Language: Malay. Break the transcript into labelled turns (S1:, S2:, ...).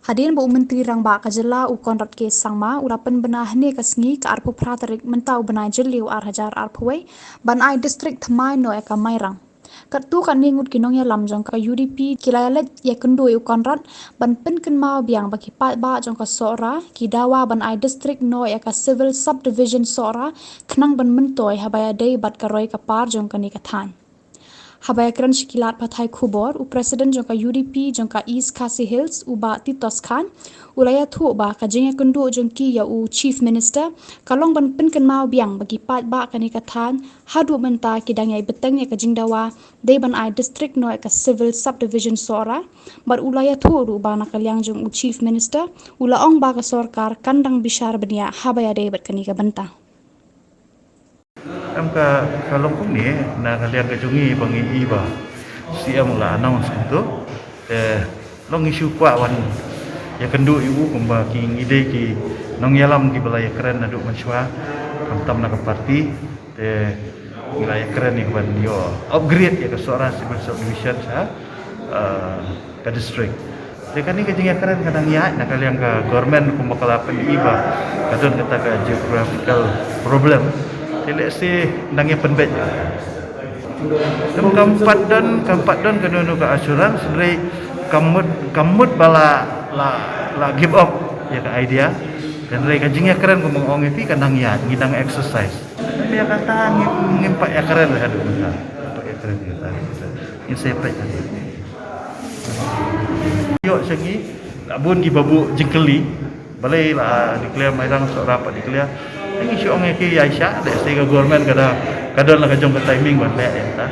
S1: Hadin bu menteri rang ba kajela u konrat ke sangma urapan benah ne kasngi ka arpu pratarik mentau benai jeliu ar hajar arpuai ban ai district thamai no eka mairang. Katu kan ningut kinong ya lamjong ka UDP kilayalet ya kendu u konrat ban pen ken mau biang baki pat ba jong ka sora ki dawa ban ai district no eka civil subdivision sora kenang ban mentoi habaya dei bat karoi ka par jong ka ni kathan. Habaya kran shikilat pathai khubor u president jongka UDP jongka East Khasi Hills u ba Titos Khan ulaya thu ba ka jinga kundu jongki ya u chief minister kalong ban pen mau biang bagi pat ba kani kathan hadu menta kidang ya beteng ya ka jingdawa de ban ai district no ka civil subdivision sora bar ulaya thu ru ba na kalyang jong u chief minister ula ong ba ka sarkar kandang bishar bania habaya de bat kani ka banta.
S2: Ka kalong kung ni na kalian kajungi bangi iba siam la announce itu long isu kwa wan ya kendu ibu kumba king ide ki nong yalam ki balaya keren aduk manswa kam na ka parti balaya keren ni ban yo upgrade ya ke suara civil subdivision sa ke district kan ni kajing keren kadang ya na kalian ka government kumba kalapan iba kadon kata ka geographical problem seleksi nangnya penbet. Keempat don kedua ke asuran sebenarnya kamut bala la give up ya ke idea dan mereka kajingnya keren ku mengong itu kan nangya ngidang exercise. Dia kata ngimpak ya keren lah aduh bentar. Ya keren kita. Ini sepet. Yo sengi abun ki babu jengkeli balai lah declare mairang sok rapat declare ini syok ngeki Aisyah ada sehingga government kadang lah kajong ke timing buat baik ya.